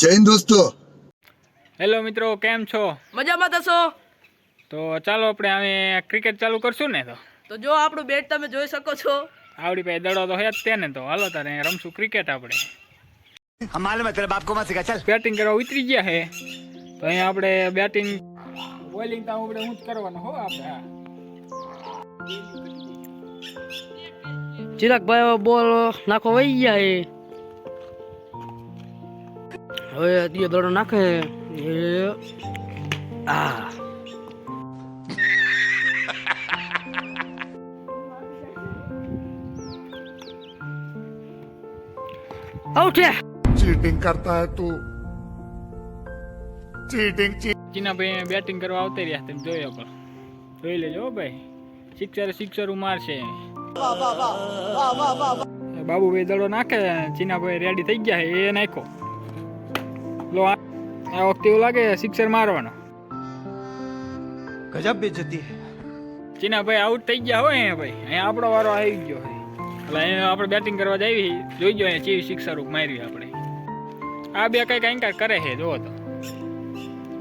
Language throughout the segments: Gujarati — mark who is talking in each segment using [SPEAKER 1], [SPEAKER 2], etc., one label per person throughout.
[SPEAKER 1] જય હિન્દ દોસ્તો।
[SPEAKER 2] હેલો મિત્રો, કેમ છો?
[SPEAKER 3] મજામાં થશો?
[SPEAKER 2] તો ચાલો આપણે હવે ક્રિકેટ ચાલુ કરશું ને।
[SPEAKER 3] તો જો આપણું બેટ તમે જોઈ શકો છો।
[SPEAKER 2] આવડી પાસે દડો તો હે જ તે ને, તો હાલો તારે રમશું ક્રિકેટ આપણે।
[SPEAKER 4] માલુમ હે તેરે બાપ કો મત સિખા ચલ।
[SPEAKER 2] બેટિંગ કરવા ઉતરી ગયા હે તો અહીંયા આપણે બેટિંગ બોલિંગ તો આપણે હું જ કરવાનું હો આપણે।
[SPEAKER 3] ચિરાગભાઈ બોલ નાખો વહી ગયા હે। હવે દિયો દડો નાખે એ આ आउट है।
[SPEAKER 1] चीटिंग करता है तू, चीटिंग।
[SPEAKER 2] ચીના ભાઈ બેટિંગ કરવા આવતા રહ્યા, તમે જોયો પણ જોઈ લેજો ભાઈ, સિક્સર મારશે। બાબુભાઈ દડો નાખે, ચીના ભાઈ રેડી થઈ ગયા છે, એ નાખ્યો લો। આ વખતે એવું લાગે સિક્સર મારવાનો।
[SPEAKER 4] ગજબ બેઇज्जती है।
[SPEAKER 2] ચીના ભાઈ આઉટ થઈ ગયા હોય ભાઈ, અહીંયા આપણો વારો આવી ગયો છે। એટલે અહીંયા આપણે બેટિંગ કરવા જાવી, જોઈ જો અહીંયા ચેવી સિક્સર મારી આપણે। આ બે કઈ કઈ કરે છે જોવો તો,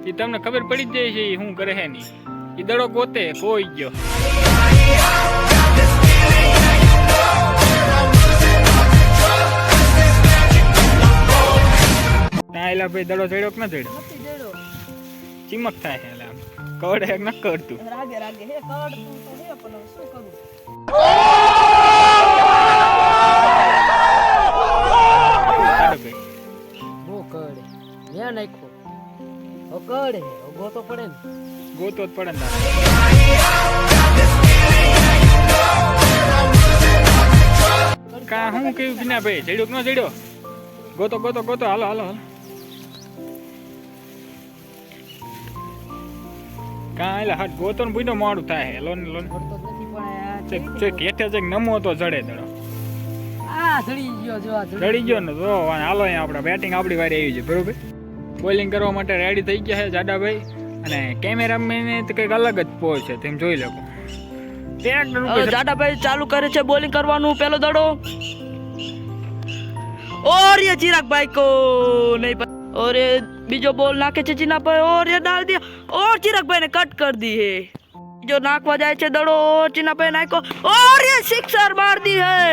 [SPEAKER 2] એ તમને ખબર પડી જ જાય છે શું કરે છે નહીં। એ દડો ગોતે કોઈ ગયો ના, એલા ભાઈ દડો ચડ્યો કે ના ચડ્યો? ચીમક થાય છે એટલે આમ કવડે ન કરતું।
[SPEAKER 3] રાગે રાગે હે કડ તું તો હે પણ શું કરું? બો કડ હે નાખો ઓ કડ હે ઓ ગોતો પડે ને,
[SPEAKER 2] ગોતો જ પડે ને। કા હું કેવું કે ના ભાઈ, ચડ્યો કે ન ચડ્યો? ગોતો ગોતો ગોતો, હાલો હાલો હાલો। કા એલા હટ ગોતો ને બુડો મોડું થાય લોન લોન
[SPEAKER 3] ગોતો નથી પણ આ
[SPEAKER 2] ચેક હેઠે ચેક નમો તો જડે દડો।
[SPEAKER 3] આ ધડી ગયો જો આ
[SPEAKER 2] ચડી ગયો ને તો હાલો અહીંયા આપણે બેટિંગ આપણી વારી આવી છે બરોબર। બોલિંગ કરવા માટે રેડી થઈ ગયા છે જાડાભાઈ, અને કેમેરામેન તો કંઈક અલગ જ પોઝ છે, તમે જોઈ લો।
[SPEAKER 3] જાડાભાઈ ચાલુ કરે છે બોલિંગ કરવાનું, પહેલો દડો और ये चिराग भाई को नहीं पता, और ये बीजो बॉल नाके છે ચીના ભાઈ, और ये डाल दिया और चिराग भाई ने कट कर दी है। जो नाकवा जाए છે દડો ચીના ભાઈ નાખો और ये सिक्सर मार दी है।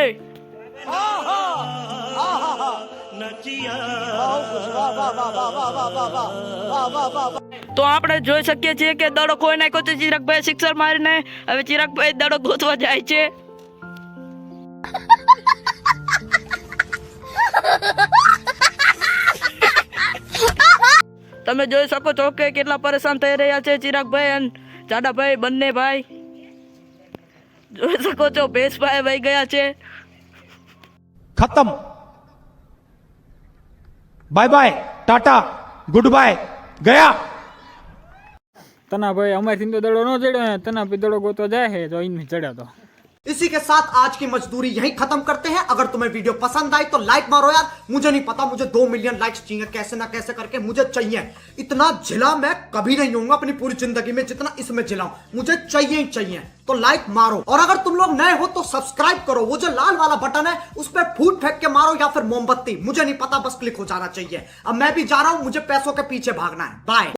[SPEAKER 3] તો આપણે જોઈ શકીએ છીએ કે દડો કોઈ નાખ્યો છે ચિરાગભાઈ સિક્સર મારીને। હવે ચિરાગભાઈ દડો ગોતવા જાય છે। તમે જોઈ શકો છો કે કેટલા પરેશાન થઈ રહ્યા છે ચિરાગભાઈ અને જાડાભાઈ બંને ભાઈ। જોઈ શકો છો ભેસભાઈ વહી ગયા છે।
[SPEAKER 5] खत्म, bye bye, tata, good bye, गया।
[SPEAKER 2] તના ભાઈ અમારથી તો દડો ન ચડ્યો, તના ભાઈ દડો ગોતો જાય છે તો ઇન ચડ્યો તો।
[SPEAKER 6] इसी के साथ आज की मजदूरी यहीं खत्म करते हैं। अगर तुम्हें वीडियो पसंद आई तो लाइक मारो यार, मुझे नहीं पता, मुझे 2 मिलियन लाइक्स चाहिए, कैसे ना कैसे करके मुझे चाहिए। इतना झिला मैं कभी नहीं होऊंगा अपनी पूरी जिंदगी में जितना इसमें झिलाऊं, मुझे चाहिए ही चाहिए। तो लाइक मारो, और अगर तुम लोग नए हो तो सब्सक्राइब करो, वो जो लाल वाला बटन है उस पर फूट फेंक के मारो या फिर मोमबत्ती, मुझे नहीं पता, बस क्लिक हो जाना चाहिए। अब मैं भी जा रहा हूं, मुझे पैसों के पीछे भागना है। बाय।